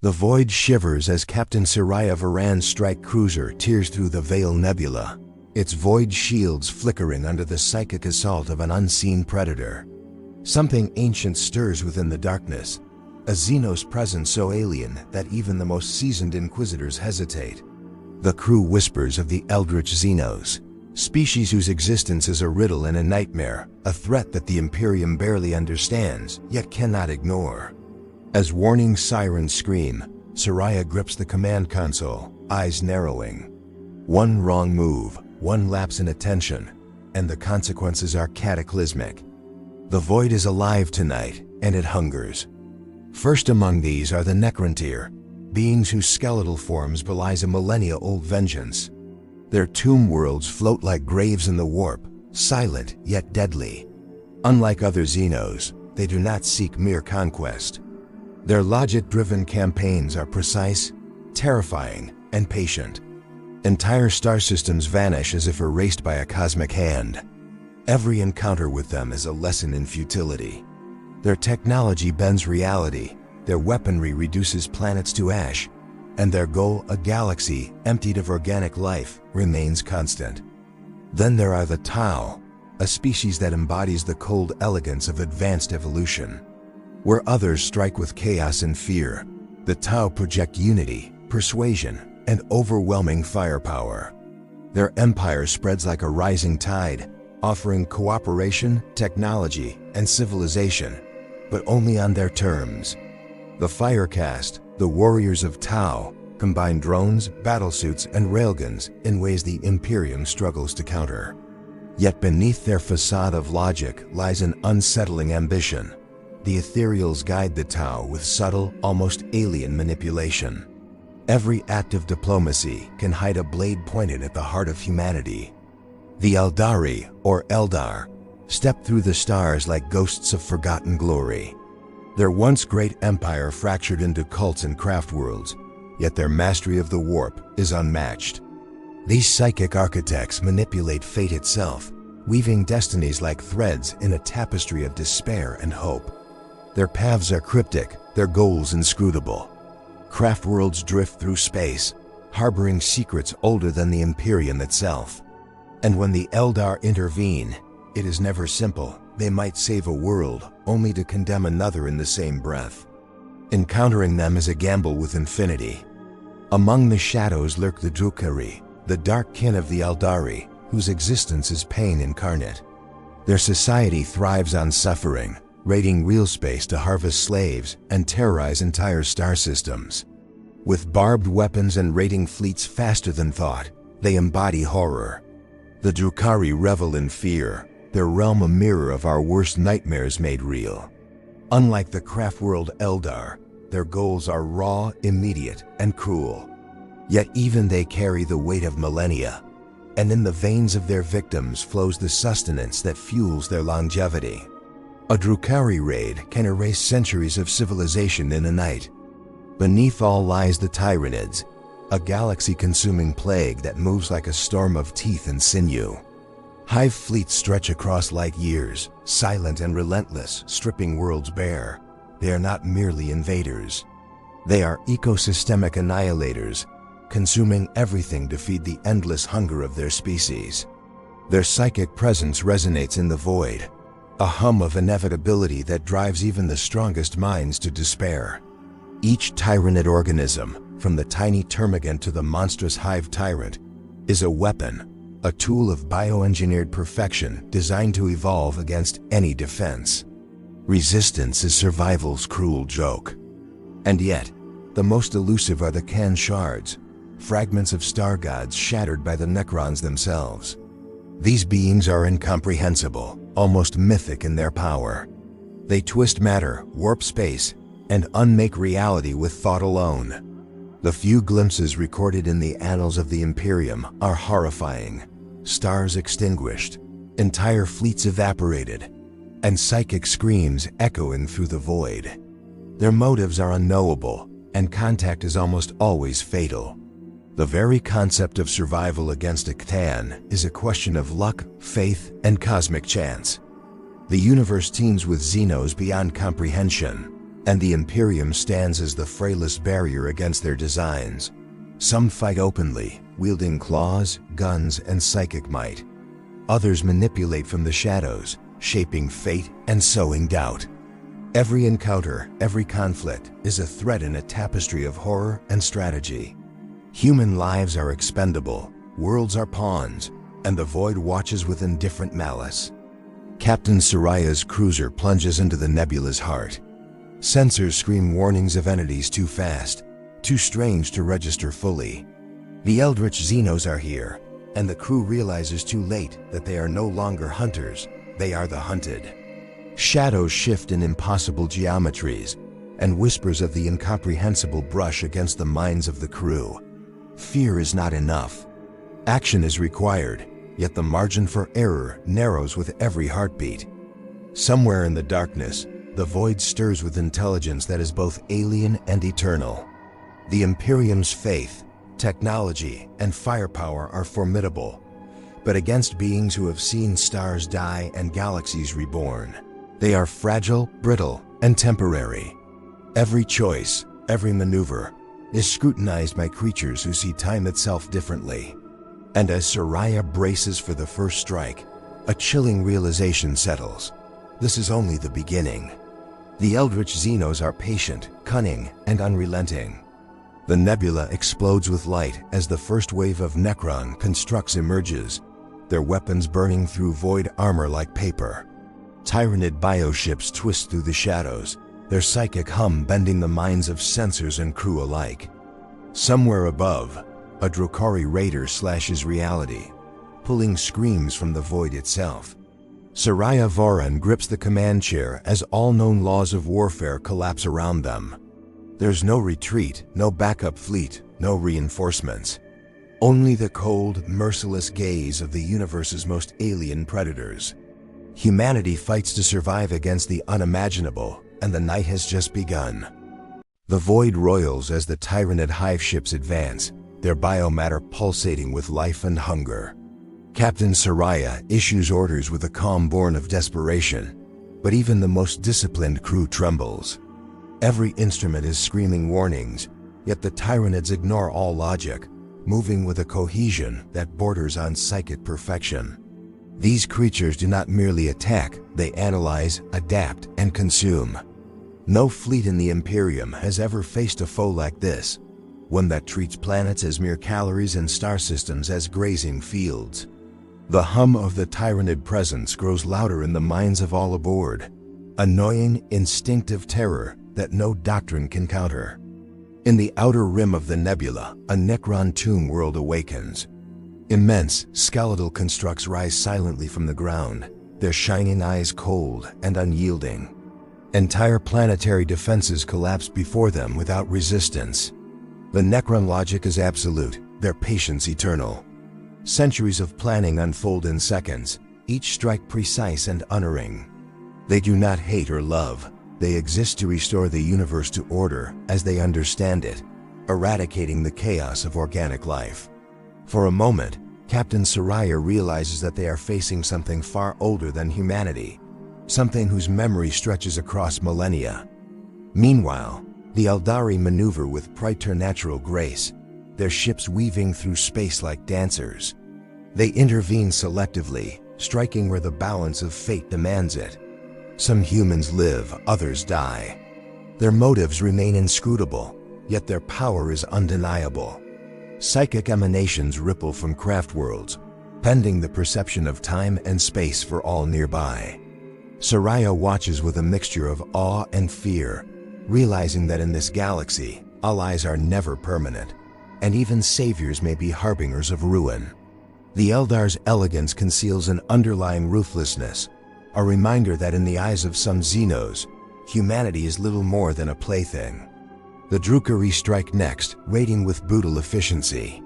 The void shivers as Captain Soraya Varan's strike cruiser tears through the Veil Nebula, its void shields flickering under the psychic assault of an unseen predator. Something ancient stirs within the darkness, a Xenos presence so alien that even the most seasoned inquisitors hesitate. The crew whispers of the Eldritch Xenos, species whose existence is a riddle and a nightmare, a threat that the Imperium barely understands, yet cannot ignore. As warning sirens scream, Soraya grips the command console, eyes narrowing. One wrong move, one lapse in attention, and the consequences are cataclysmic. The void is alive tonight, and it hungers. First among these are the Necrontyr, beings whose skeletal forms belies a millennia-old vengeance. Their tomb worlds float like graves in the warp, silent yet deadly. Unlike other Xenos, they do not seek mere conquest. Their logic-driven campaigns are precise, terrifying, and patient. Entire star systems vanish as if erased by a cosmic hand. Every encounter with them is a lesson in futility. Their technology bends reality, their weaponry reduces planets to ash, and their goal, a galaxy emptied of organic life, remains constant. Then there are the Tau, a species that embodies the cold elegance of advanced evolution. Where others strike with chaos and fear, the Tau project unity, persuasion, and overwhelming firepower. Their empire spreads like a rising tide, offering cooperation, technology, and civilization, but only on their terms. The Firecast, the warriors of Tau, combine drones, battlesuits, and railguns in ways the Imperium struggles to counter. Yet beneath their facade of logic lies an unsettling ambition. The ethereals guide the Tau with subtle, almost alien manipulation. Every act of diplomacy can hide a blade pointed at the heart of humanity. The Eldari, or Eldar, step through the stars like ghosts of forgotten glory. Their once great empire fractured into cults and craft worlds, yet their mastery of the warp is unmatched. These psychic architects manipulate fate itself, weaving destinies like threads in a tapestry of despair and hope. Their paths are cryptic, their goals inscrutable. Craft worlds drift through space, harboring secrets older than the Imperium itself. And when the Eldar intervene, it is never simple. They might save a world, only to condemn another in the same breath. Encountering them is a gamble with infinity. Among the shadows lurk the Drukhari, the dark kin of the Eldari, whose existence is pain incarnate. Their society thrives on suffering, raiding real space to harvest slaves and terrorize entire star systems. With barbed weapons and raiding fleets faster than thought, they embody horror. The Drukhari revel in fear, their realm a mirror of our worst nightmares made real. Unlike the craft world Eldar, their goals are raw, immediate, and cruel. Yet even they carry the weight of millennia, and in the veins of their victims flows the sustenance that fuels their longevity. A Drukhari raid can erase centuries of civilization in a night. Beneath all lies the Tyranids, a galaxy-consuming plague that moves like a storm of teeth and sinew. Hive fleets stretch across light years, silent and relentless, stripping worlds bare. They are not merely invaders. They are ecosystemic annihilators, consuming everything to feed the endless hunger of their species. Their psychic presence resonates in the void, a hum of inevitability that drives even the strongest minds to despair. Each Tyranid organism, from the tiny termagant to the monstrous hive tyrant, is a weapon, a tool of bioengineered perfection designed to evolve against any defense. Resistance is survival's cruel joke. And yet, the most elusive are the Khan shards, fragments of star gods shattered by the Necrons themselves. These beings are incomprehensible, almost mythic in their power. They twist matter, warp space, and unmake reality with thought alone. The few glimpses recorded in the annals of the Imperium are horrifying. Stars extinguished, entire fleets evaporated, and psychic screams echoing through the void. Their motives are unknowable, and contact is almost always fatal. The very concept of survival against a Ctan is a question of luck, faith, and cosmic chance. The universe teems with Xenos beyond comprehension, and the Imperium stands as the frailest barrier against their designs. Some fight openly, wielding claws, guns, and psychic might. Others manipulate from the shadows, shaping fate and sowing doubt. Every encounter, every conflict, is a thread in a tapestry of horror and strategy. Human lives are expendable, worlds are pawns, and the void watches with indifferent malice. Captain Saraya's cruiser plunges into the nebula's heart. Sensors scream warnings of entities too fast, too strange to register fully. The Eldritch Xenos are here, and the crew realizes too late that they are no longer hunters, they are the hunted. Shadows shift in impossible geometries, and whispers of the incomprehensible brush against the minds of the crew. Fear is not enough. Action is required, yet the margin for error narrows with every heartbeat. Somewhere in the darkness, the void stirs with intelligence that is both alien and eternal. The Imperium's faith, technology, and firepower are formidable, but against beings who have seen stars die and galaxies reborn, they are fragile, brittle, and temporary. Every choice, every maneuver, is scrutinized by creatures who see time itself differently. And as Saraya braces for the first strike, a chilling realization settles. This is only the beginning. The Eldritch Xenos are patient, cunning, and unrelenting. The nebula explodes with light as the first wave of Necron constructs emerges, their weapons burning through void armor like paper. Tyranid bioships twist through the shadows, their psychic hum bending the minds of sensors and crew alike. Somewhere above, a Drukari raider slashes reality, pulling screams from the void itself. Saraya Voran grips the command chair as all known laws of warfare collapse around them. There's no retreat, no backup fleet, no reinforcements. Only the cold, merciless gaze of the universe's most alien predators. Humanity fights to survive against the unimaginable, and the night has just begun. The void roils as the Tyranid hive ships advance, their biomatter pulsating with life and hunger. Captain Saraya issues orders with a calm born of desperation, but even the most disciplined crew trembles. Every instrument is screaming warnings, yet the Tyranids ignore all logic, moving with a cohesion that borders on psychic perfection. These creatures do not merely attack, they analyze, adapt, and consume. No fleet in the Imperium has ever faced a foe like this, one that treats planets as mere calories and star systems as grazing fields. The hum of the Tyranid presence grows louder in the minds of all aboard, annoying, instinctive terror that no doctrine can counter. In the outer rim of the nebula, a Necron tomb world awakens. Immense, skeletal constructs rise silently from the ground, their shining eyes cold and unyielding. Entire planetary defenses collapse before them without resistance. The Necron logic is absolute, their patience eternal. Centuries of planning unfold in seconds, each strike precise and unerring. They do not hate or love, they exist to restore the universe to order as they understand it, eradicating the chaos of organic life. For a moment, Captain Saraya realizes that they are facing something far older than humanity, something whose memory stretches across millennia. Meanwhile, the Eldari maneuver with preternatural grace, their ships weaving through space like dancers. They intervene selectively, striking where the balance of fate demands it. Some humans live, others die. Their motives remain inscrutable, yet their power is undeniable. Psychic emanations ripple from craft worlds, pending the perception of time and space for all nearby. Saraya watches with a mixture of awe and fear, realizing that in this galaxy, allies are never permanent, and even saviors may be harbingers of ruin. The Eldar's elegance conceals an underlying ruthlessness, a reminder that in the eyes of some Xenos, humanity is little more than a plaything. The Drukari strike next, raiding with brutal efficiency.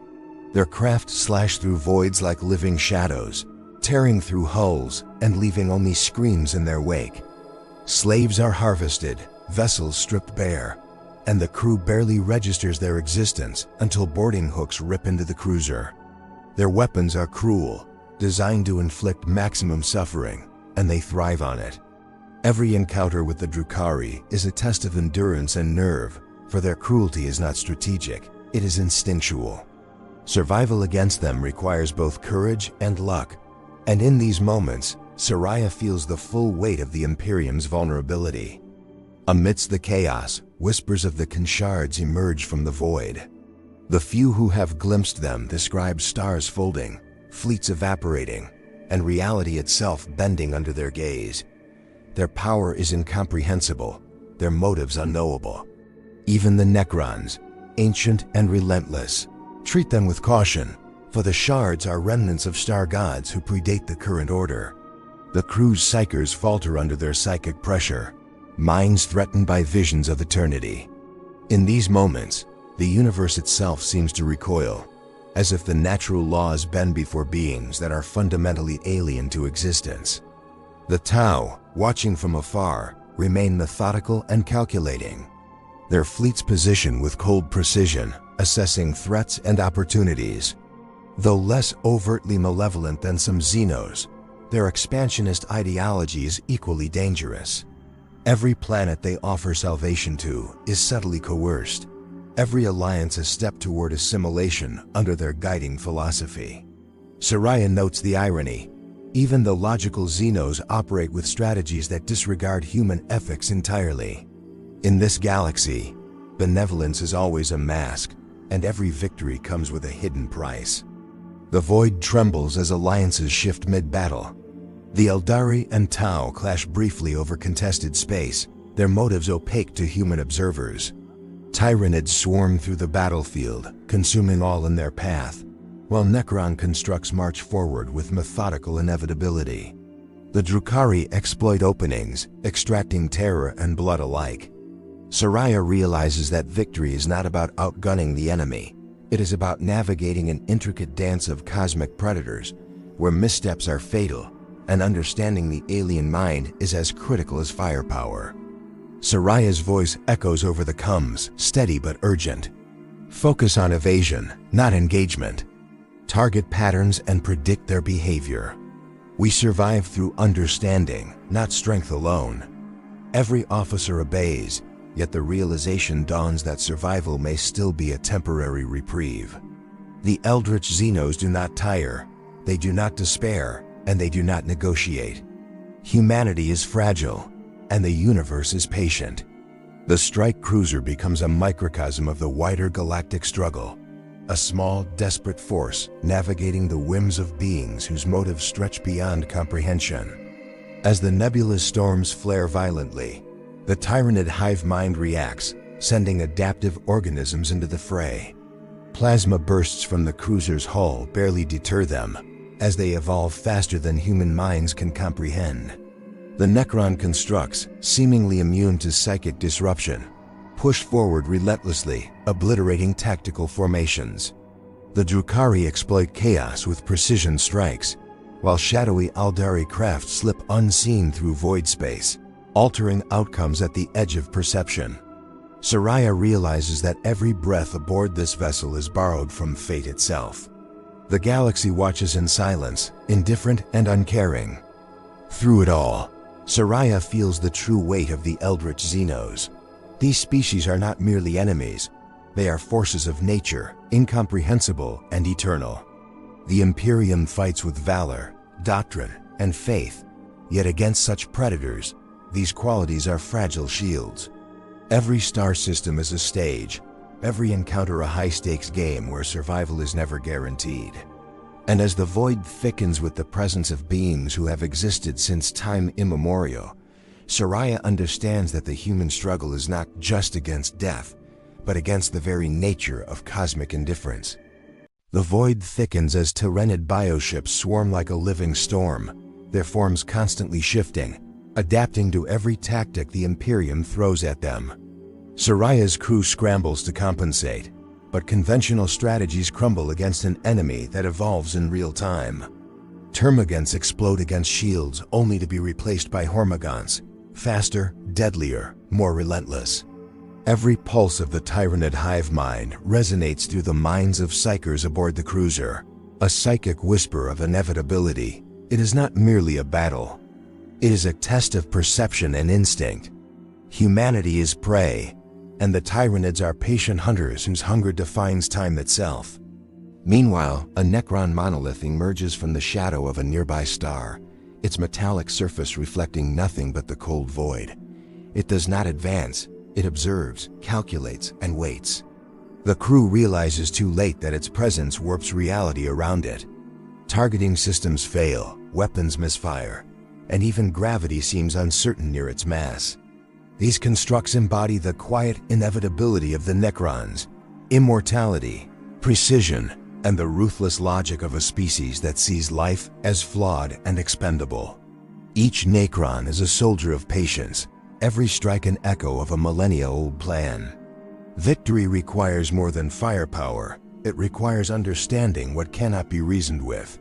Their craft slash through voids like living shadows, tearing through hulls and leaving only screams in their wake. Slaves are harvested, vessels stripped bare, and the crew barely registers their existence until boarding hooks rip into the cruiser. Their weapons are cruel, designed to inflict maximum suffering, and they thrive on it. Every encounter with the Drukhari is a test of endurance and nerve, for their cruelty is not strategic, it is instinctual. Survival against them requires both courage and luck, and in these moments, Soraya feels the full weight of the Imperium's vulnerability. Amidst the chaos, whispers of the Conshards emerge from the void. The few who have glimpsed them describe stars folding, fleets evaporating, and reality itself bending under their gaze. Their power is incomprehensible, their motives unknowable. Even the Necrons, ancient and relentless, treat them with caution, for the shards are remnants of star gods who predate the current order. The crew's psychers falter under their psychic pressure, minds threatened by visions of eternity. In these moments, the universe itself seems to recoil, as if the natural laws bend before beings that are fundamentally alien to existence. The Tau, watching from afar, remain methodical and calculating. Their fleets position with cold precision, assessing threats and opportunities. Though less overtly malevolent than some Xenos, their expansionist ideology is equally dangerous. Every planet they offer salvation to is subtly coerced. Every alliance a step toward assimilation under their guiding philosophy. Soraya notes the irony. Even the logical Xenos operate with strategies that disregard human ethics entirely. In this galaxy, benevolence is always a mask, and every victory comes with a hidden price. The void trembles as alliances shift mid-battle. The Eldari and Tau clash briefly over contested space, their motives opaque to human observers. Tyranids swarm through the battlefield, consuming all in their path, while Necron constructs march forward with methodical inevitability. The Drukhari exploit openings, extracting terror and blood alike. Soraya realizes that victory is not about outgunning the enemy. It is about navigating an intricate dance of cosmic predators, where missteps are fatal, and understanding the alien mind is as critical as firepower. Soraya's voice echoes over the coms, steady but urgent. Focus on evasion, not engagement. Target patterns and predict their behavior. We survive through understanding, not strength alone. Every officer obeys, yet the realization dawns that survival may still be a temporary reprieve. The Eldritch Xenos do not tire, they do not despair, and they do not negotiate. Humanity is fragile, and the universe is patient. The strike cruiser becomes a microcosm of the wider galactic struggle, a small, desperate force navigating the whims of beings whose motives stretch beyond comprehension. As the nebulous storms flare violently, the Tyranid hive mind reacts, sending adaptive organisms into the fray. Plasma bursts from the cruiser's hull barely deter them, as they evolve faster than human minds can comprehend. The Necron constructs, seemingly immune to psychic disruption, push forward relentlessly, obliterating tactical formations. The Drukhari exploit chaos with precision strikes, while shadowy Eldari craft slip unseen through void space, altering outcomes at the edge of perception. Soraya realizes that every breath aboard this vessel is borrowed from fate itself. The galaxy watches in silence, indifferent and uncaring. Through it all, Soraya feels the true weight of the Eldritch Xenos. These species are not merely enemies, they are forces of nature, incomprehensible and eternal. The Imperium fights with valor, doctrine, and faith, yet against such predators, these qualities are fragile shields. Every star system is a stage, every encounter a high-stakes game where survival is never guaranteed. And as the void thickens with the presence of beings who have existed since time immemorial, Soraya understands that the human struggle is not just against death, but against the very nature of cosmic indifference. The void thickens as Tyranid bioships swarm like a living storm, their forms constantly shifting, adapting to every tactic the Imperium throws at them. Soraya's crew scrambles to compensate, but conventional strategies crumble against an enemy that evolves in real time. Termagants explode against shields only to be replaced by Hormagaunts, faster, deadlier, more relentless. Every pulse of the Tyranid hive mind resonates through the minds of psychers aboard the cruiser, a psychic whisper of inevitability. It is not merely a battle. It is a test of perception and instinct. Humanity is prey, and the Tyranids are patient hunters whose hunger defines time itself. Meanwhile, a Necron monolith emerges from the shadow of a nearby star, its metallic surface reflecting nothing but the cold void. It does not advance, it observes, calculates, and waits. The crew realizes too late that its presence warps reality around it. Targeting systems fail, weapons misfire, and even gravity seems uncertain near its mass. These constructs embody the quiet inevitability of the Necrons, immortality, precision, and the ruthless logic of a species that sees life as flawed and expendable. Each Necron is a soldier of patience, every strike an echo of a millennia-old plan. Victory requires more than firepower, it requires understanding what cannot be reasoned with.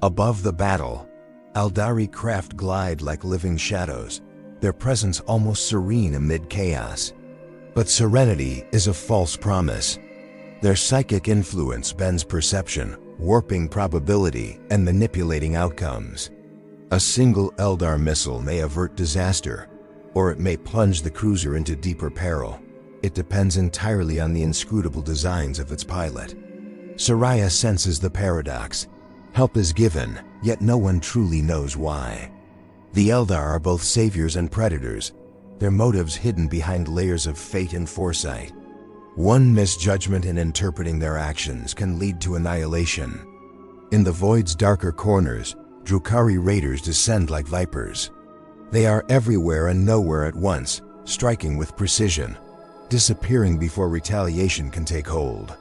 Above the battle, Aldari craft glide like living shadows, their presence almost serene amid chaos. But serenity is a false promise. Their psychic influence bends perception, warping probability and manipulating outcomes. A single Eldar missile may avert disaster, or it may plunge the cruiser into deeper peril. It depends entirely on the inscrutable designs of its pilot. Soraya senses the paradox. Help is given, yet no one truly knows why. The Eldar are both saviors and predators, their motives hidden behind layers of fate and foresight. One misjudgment in interpreting their actions can lead to annihilation. In the void's darker corners, Drukhari raiders descend like vipers. They are everywhere and nowhere at once, striking with precision, disappearing before retaliation can take hold.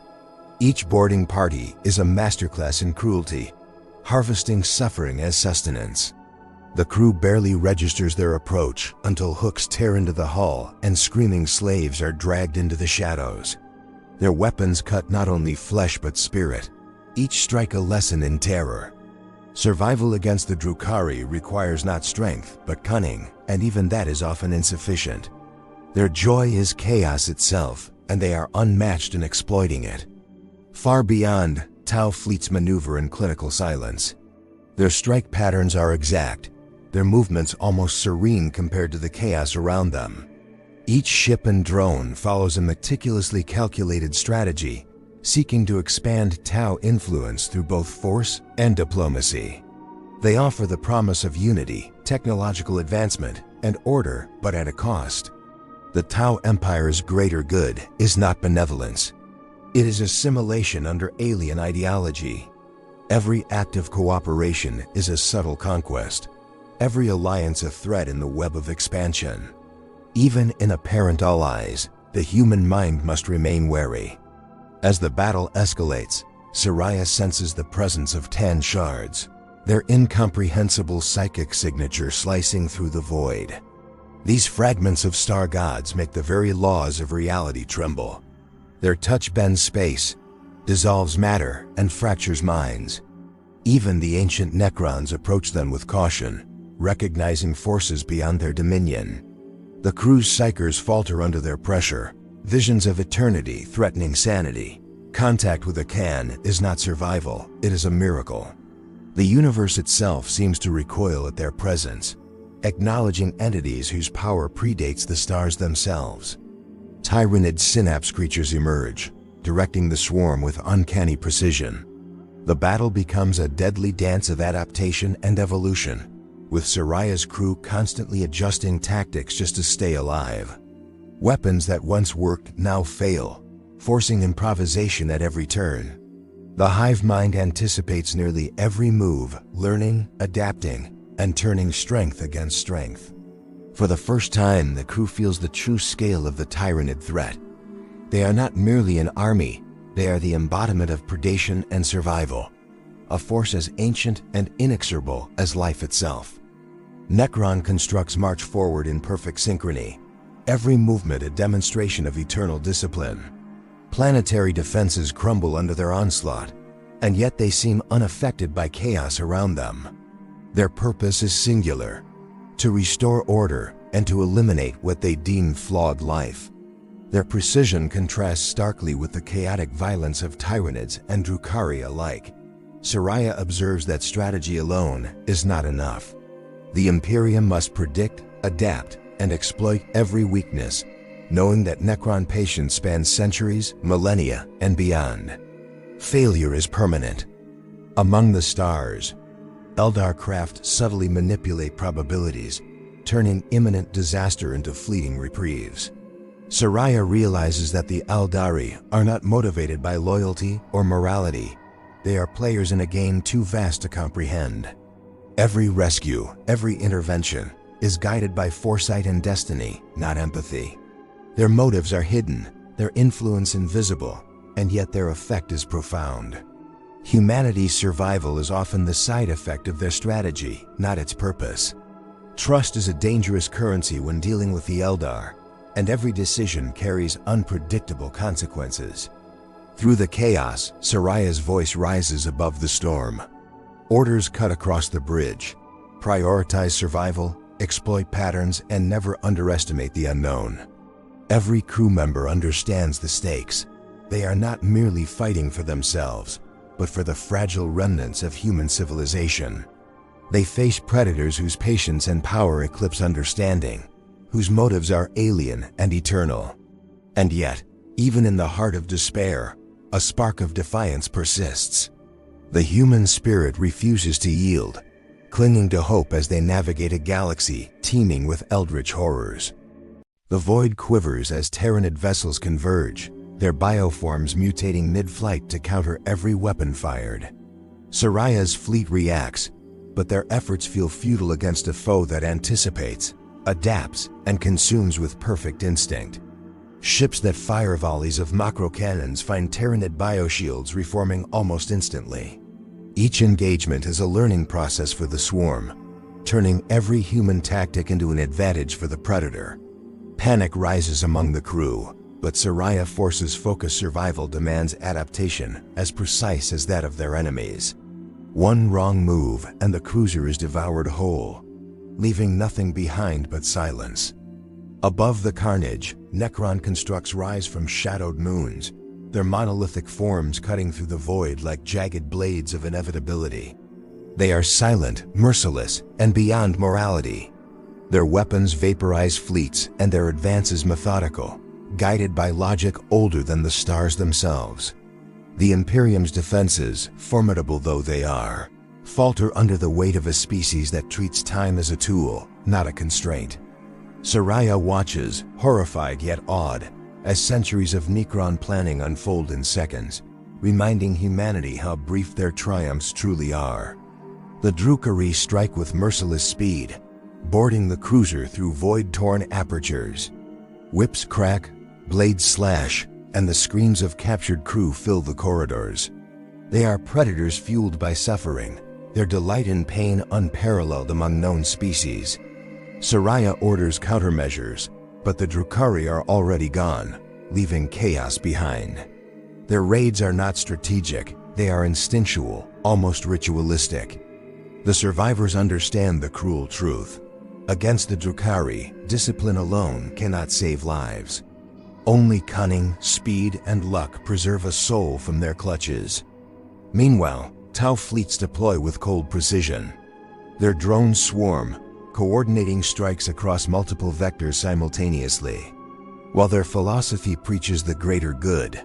Each boarding party is a masterclass in cruelty, harvesting suffering as sustenance. The crew barely registers their approach until hooks tear into the hull and screaming slaves are dragged into the shadows. Their weapons cut not only flesh but spirit, each strike a lesson in terror. Survival against the Drukhari requires not strength but cunning, and even that is often insufficient. Their joy is chaos itself, and they are unmatched in exploiting it. Far beyond, Tau fleets maneuver in clinical silence. Their strike patterns are exact, their movements almost serene compared to the chaos around them. Each ship and drone follows a meticulously calculated strategy, seeking to expand Tau influence through both force and diplomacy. They offer the promise of unity, technological advancement, and order, but at a cost. The Tau Empire's greater good is not benevolence. It is assimilation under alien ideology. Every act of cooperation is a subtle conquest, every alliance a thread in the web of expansion. Even in apparent allies, the human mind must remain wary. As the battle escalates, Soraya senses the presence of 10 shards, their incomprehensible psychic signature slicing through the void. These fragments of star gods make the very laws of reality tremble. Their touch bends space, dissolves matter, and fractures minds. Even the ancient Necrons approach them with caution, recognizing forces beyond their dominion. The crew's psychers falter under their pressure, visions of eternity threatening sanity. Contact with a Khan is not survival, it is a miracle. The universe itself seems to recoil at their presence, acknowledging entities whose power predates the stars themselves. Tyranid synapse creatures emerge, directing the swarm with uncanny precision. The battle becomes a deadly dance of adaptation and evolution, with Soraya's crew constantly adjusting tactics just to stay alive. Weapons that once worked now fail, forcing improvisation at every turn. The hive mind anticipates nearly every move, learning, adapting, and turning strength against strength. For the first time, the crew feels the true scale of the Tyranid threat. They are not merely an army, they are the embodiment of predation and survival, a force as ancient and inexorable as life itself. Necron constructs march forward in perfect synchrony, every movement a demonstration of eternal discipline. Planetary defenses crumble under their onslaught, and yet they seem unaffected by chaos around them. Their purpose is singular: to restore order and to eliminate what they deem flawed life. Their precision contrasts starkly with the chaotic violence of Tyranids and Drukhari alike. Soraya observes that strategy alone is not enough. The Imperium must predict, adapt, and exploit every weakness, knowing that Necron patience spans centuries, millennia, and beyond. Failure is permanent. Among the stars, Eldar craft subtly manipulate probabilities, turning imminent disaster into fleeting reprieves. Soraya realizes that the Eldari are not motivated by loyalty or morality. They are players in a game too vast to comprehend. Every rescue, every intervention, is guided by foresight and destiny, not empathy. Their motives are hidden, their influence invisible, and yet their effect is profound. Humanity's survival is often the side effect of their strategy, not its purpose. Trust is a dangerous currency when dealing with the Eldar, and every decision carries unpredictable consequences. Through the chaos, Soraya's voice rises above the storm. Orders cut across the bridge. Prioritize survival, exploit patterns, and never underestimate the unknown. Every crew member understands the stakes. They are not merely fighting for themselves, but for the fragile remnants of human civilization. They face predators whose patience and power eclipse understanding, whose motives are alien and eternal. And yet, even in the heart of despair, a spark of defiance persists. The human spirit refuses to yield, clinging to hope as they navigate a galaxy teeming with eldritch horrors. The void quivers as Terranid vessels converge, their bioforms mutating mid-flight to counter every weapon fired. Soraya's fleet reacts, but their efforts feel futile against a foe that anticipates, adapts, and consumes with perfect instinct. Ships that fire volleys of macro cannons find Terranid bioshields reforming almost instantly. Each engagement is a learning process for the swarm, turning every human tactic into an advantage for the predator. Panic rises among the crew, but Soraya forces focus. Survival demands adaptation as precise as that of their enemies. One wrong move and the cruiser is devoured whole, leaving nothing behind but silence. Above the carnage, Necron constructs rise from shadowed moons, their monolithic forms cutting through the void like jagged blades of inevitability. They are silent, merciless, and beyond morality. Their weapons vaporize fleets and their advances methodical, guided by logic older than the stars themselves. The Imperium's defenses, formidable though they are, falter under the weight of a species that treats time as a tool, not a constraint. Soraya watches, horrified yet awed, as centuries of Necron planning unfold in seconds, reminding humanity how brief their triumphs truly are. The Drukhari strike with merciless speed, boarding the cruiser through void-torn apertures. Whips crack, blades slash, and the screams of captured crew fill the corridors. They are predators fueled by suffering, their delight in pain unparalleled among known species. Soraya orders countermeasures, but the Drukhari are already gone, leaving chaos behind. Their raids are not strategic, they are instinctual, almost ritualistic. The survivors understand the cruel truth. Against the Drukhari, discipline alone cannot save lives. Only cunning, speed, and luck preserve a soul from their clutches. Meanwhile, Tau fleets deploy with cold precision. Their drones swarm, coordinating strikes across multiple vectors simultaneously. While their philosophy preaches the greater good,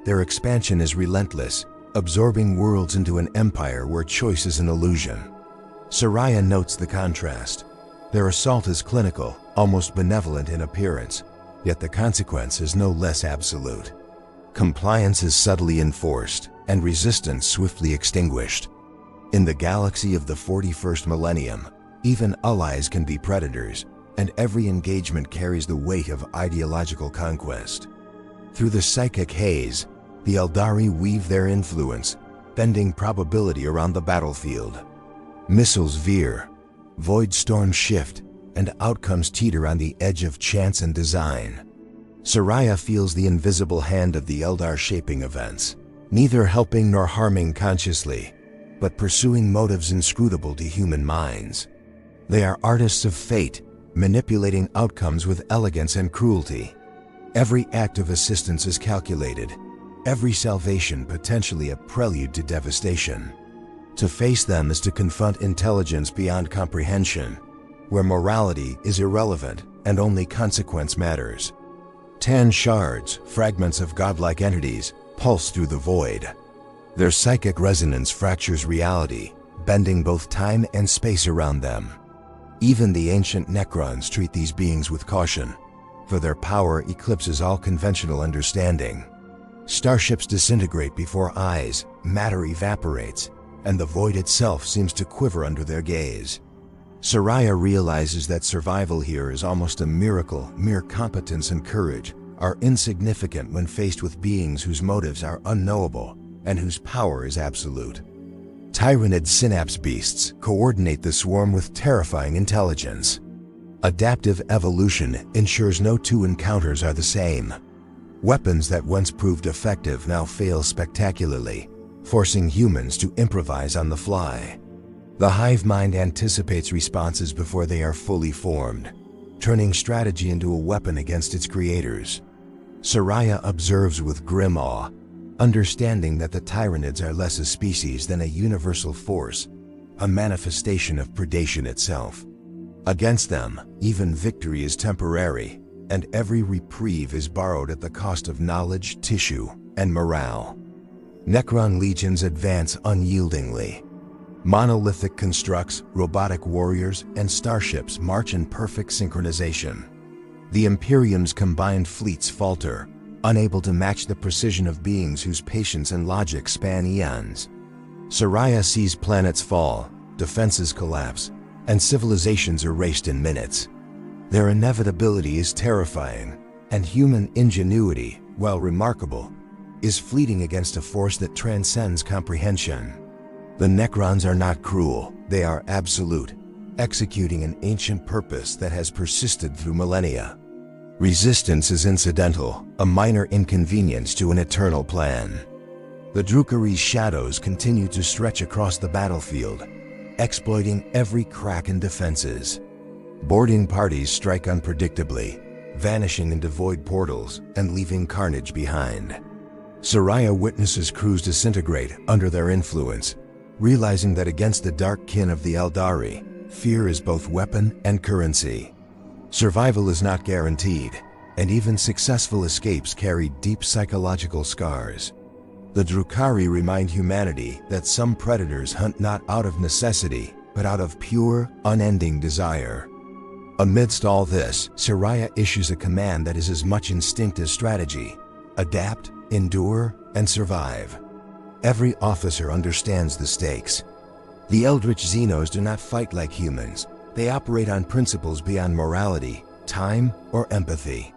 their expansion is relentless, absorbing worlds into an empire where choice is an illusion. Soraya notes the contrast. Their assault is clinical, almost benevolent in appearance, yet the consequence is no less absolute. Compliance is subtly enforced, and resistance swiftly extinguished. In the galaxy of the 41st millennium, even allies can be predators, and every engagement carries the weight of ideological conquest. Through the psychic haze, the Eldari weave their influence, bending probability around the battlefield. Missiles veer, void storms shift, and outcomes teeter on the edge of chance and design. Soraya feels the invisible hand of the Eldar shaping events, neither helping nor harming consciously, but pursuing motives inscrutable to human minds. They are artists of fate, manipulating outcomes with elegance and cruelty. Every act of assistance is calculated, every salvation potentially a prelude to devastation. To face them is to confront intelligence beyond comprehension, where morality is irrelevant and only consequence matters. 10 shards, fragments of godlike entities, pulse through the void. Their psychic resonance fractures reality, bending both time and space around them. Even the ancient Necrons treat these beings with caution, for their power eclipses all conventional understanding. Starships disintegrate before eyes, matter evaporates, and the void itself seems to quiver under their gaze. Soraya realizes that survival here is almost a miracle. Mere competence and courage are insignificant when faced with beings whose motives are unknowable and whose power is absolute. Tyranid synapse beasts coordinate the swarm with terrifying intelligence. Adaptive evolution ensures no two encounters are the same. Weapons that once proved effective now fail spectacularly, forcing humans to improvise on the fly. The hive mind anticipates responses before they are fully formed, turning strategy into a weapon against its creators. Soraya observes with grim awe, understanding that the Tyranids are less a species than a universal force, a manifestation of predation itself. Against them, even victory is temporary, and every reprieve is borrowed at the cost of knowledge, tissue, and morale. Necron legions advance unyieldingly. Monolithic constructs, robotic warriors, and starships march in perfect synchronization. The Imperium's combined fleets falter, unable to match the precision of beings whose patience and logic span eons. Soraya sees planets fall, defenses collapse, and civilizations erased in minutes. Their inevitability is terrifying, and human ingenuity, while remarkable, is fleeting against a force that transcends comprehension. The Necrons are not cruel, they are absolute, executing an ancient purpose that has persisted through millennia. Resistance is incidental, a minor inconvenience to an eternal plan. The Drukhari's shadows continue to stretch across the battlefield, exploiting every crack in defenses. Boarding parties strike unpredictably, vanishing into void portals and leaving carnage behind. Soraya witnesses crews disintegrate under their influence, realizing that against the dark kin of the Eldari, fear is both weapon and currency. Survival is not guaranteed, and even successful escapes carry deep psychological scars. The Drukhari remind humanity that some predators hunt not out of necessity, but out of pure, unending desire. Amidst all this, Soraya issues a command that is as much instinct as strategy: adapt, endure, and survive. Every officer understands the stakes. The Eldritch Xenos do not fight like humans. They operate on principles beyond morality, time, or empathy.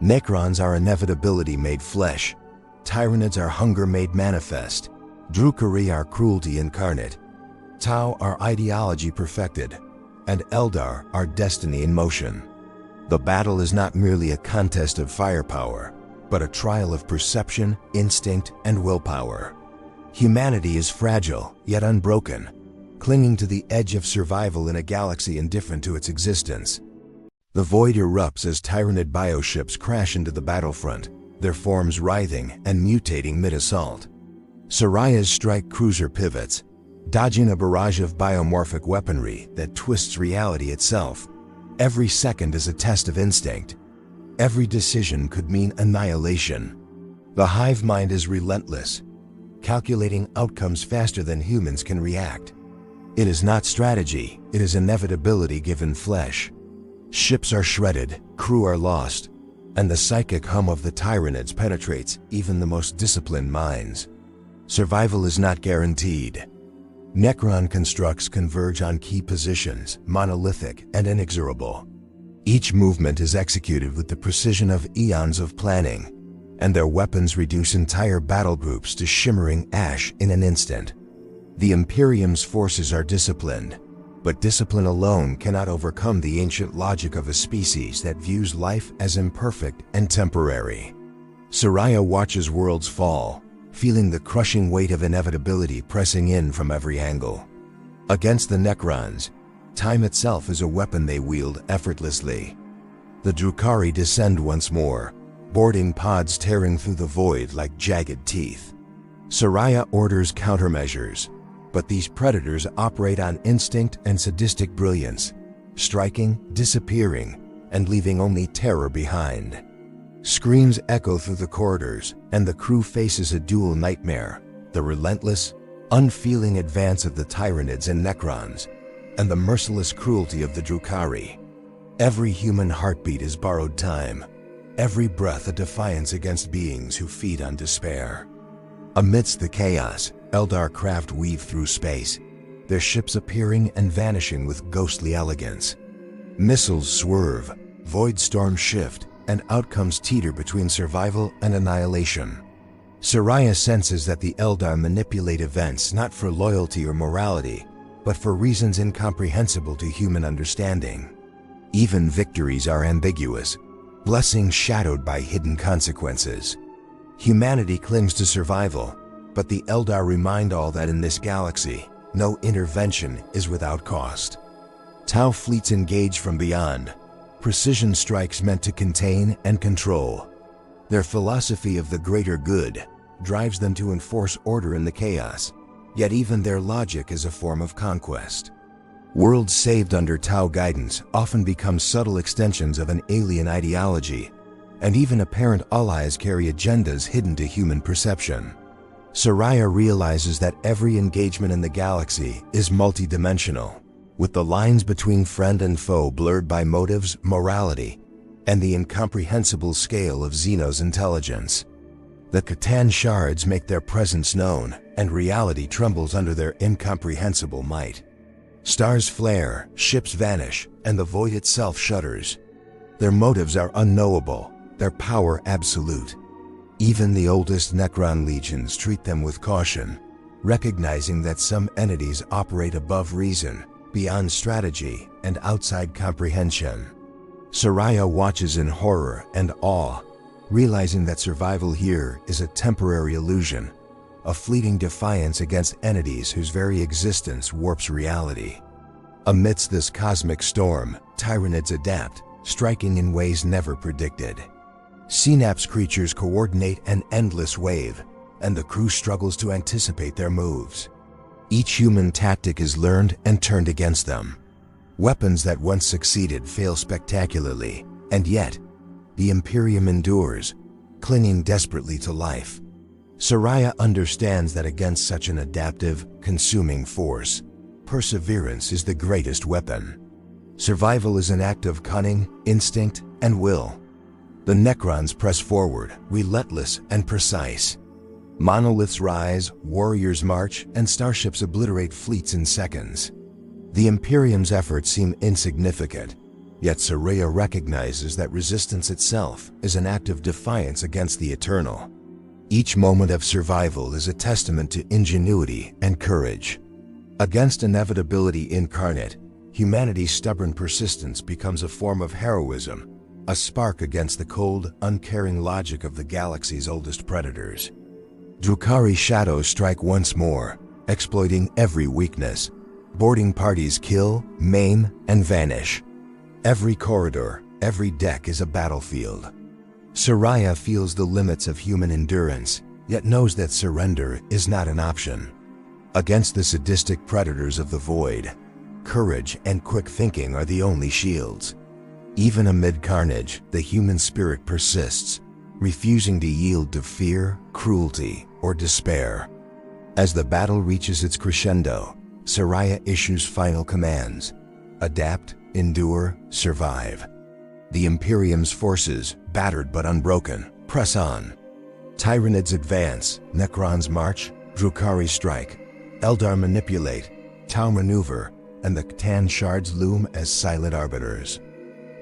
Necrons are inevitability made flesh. Tyranids are hunger made manifest. Drukhari are cruelty incarnate. Tau are ideology perfected. And Eldar are destiny in motion. The battle is not merely a contest of firepower, but a trial of perception, instinct, and willpower. Humanity is fragile, yet unbroken, clinging to the edge of survival in a galaxy indifferent to its existence. The void erupts as Tyranid bioships crash into the battlefront, their forms writhing and mutating mid-assault. Soraya's strike cruiser pivots, dodging a barrage of biomorphic weaponry that twists reality itself. Every second is a test of instinct. Every decision could mean annihilation. The hive mind is relentless, calculating outcomes faster than humans can react. It is not strategy, it is inevitability given flesh. Ships are shredded, crew are lost, and the psychic hum of the Tyranids penetrates even the most disciplined minds. Survival is not guaranteed. Necron constructs converge on key positions, monolithic and inexorable. Each movement is executed with the precision of eons of planning, and their weapons reduce entire battle groups to shimmering ash in an instant. The Imperium's forces are disciplined, but discipline alone cannot overcome the ancient logic of a species that views life as imperfect and temporary. Soraya watches worlds fall, feeling the crushing weight of inevitability pressing in from every angle. Against the Necrons, time itself is a weapon they wield effortlessly. The Drukhari descend once more, boarding pods tearing through the void like jagged teeth. Soraya orders countermeasures, but these predators operate on instinct and sadistic brilliance, striking, disappearing, and leaving only terror behind. Screams echo through the corridors, and the crew faces a dual nightmare: the relentless, unfeeling advance of the Tyranids and Necrons, and the merciless cruelty of the Drukhari. Every human heartbeat is borrowed time, every breath a defiance against beings who feed on despair. Amidst the chaos, Eldar craft weave through space, their ships appearing and vanishing with ghostly elegance. Missiles swerve, void storms shift, and outcomes teeter between survival and annihilation. Saraya senses that the Eldar manipulate events not for loyalty or morality, but for reasons incomprehensible to human understanding. Even victories are ambiguous, blessings shadowed by hidden consequences. Humanity clings to survival, but the Eldar remind all that in this galaxy, no intervention is without cost. Tau fleets engage from beyond, precision strikes meant to contain and control. Their philosophy of the greater good drives them to enforce order in the chaos, yet even their logic is a form of conquest. Worlds saved under Tau guidance often become subtle extensions of an alien ideology, and even apparent allies carry agendas hidden to human perception. Saraya realizes that every engagement in the galaxy is multidimensional, with the lines between friend and foe blurred by motives, morality, and the incomprehensible scale of Xenos intelligence. The Catan shards make their presence known, and reality trembles under their incomprehensible might. Stars flare, ships vanish, and the void itself shudders. Their motives are unknowable, their power absolute. Even the oldest Necron legions treat them with caution, recognizing that some entities operate above reason, beyond strategy, and outside comprehension. Saraya watches in horror and awe, realizing that survival here is a temporary illusion, a fleeting defiance against entities whose very existence warps reality. Amidst this cosmic storm, Tyranids adapt, striking in ways never predicted. Synapse creatures coordinate an endless wave, and the crew struggles to anticipate their moves. Each human tactic is learned and turned against them. Weapons that once succeeded fail spectacularly, and yet, the Imperium endures, clinging desperately to life. Saraya understands that against such an adaptive, consuming force, perseverance is the greatest weapon. Survival is an act of cunning, instinct, and will. The Necrons press forward, relentless and precise. Monoliths rise, warriors march, and starships obliterate fleets in seconds. The Imperium's efforts seem insignificant, yet Saraya recognizes that resistance itself is an act of defiance against the eternal. Each moment of survival is a testament to ingenuity and courage. Against inevitability incarnate, humanity's stubborn persistence becomes a form of heroism, a spark against the cold, uncaring logic of the galaxy's oldest predators. Drukhari shadows strike once more, exploiting every weakness. Boarding parties kill, maim, and vanish. Every corridor, every deck is a battlefield. Saraya feels the limits of human endurance, yet knows that surrender is not an option. Against the sadistic predators of the void, courage and quick thinking are the only shields. Even amid carnage, the human spirit persists, refusing to yield to fear, cruelty, or despair. As the battle reaches its crescendo, Saraya issues final commands: adapt, endure, survive. The Imperium's forces, battered but unbroken, press on. Tyranids advance, Necrons march, Drukhari strike, Eldar manipulate, Tau maneuver, and the Catan shards loom as silent arbiters.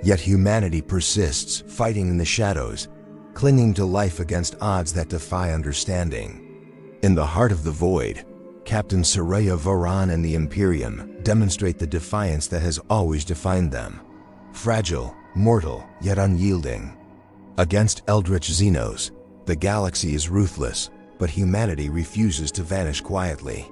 Yet humanity persists, fighting in the shadows, clinging to life against odds that defy understanding. In the heart of the void, Captain Saraya Varan and the Imperium demonstrate the defiance that has always defined them. Fragile, mortal, yet unyielding. Against Eldritch Xenos, the galaxy is ruthless, but humanity refuses to vanish quietly.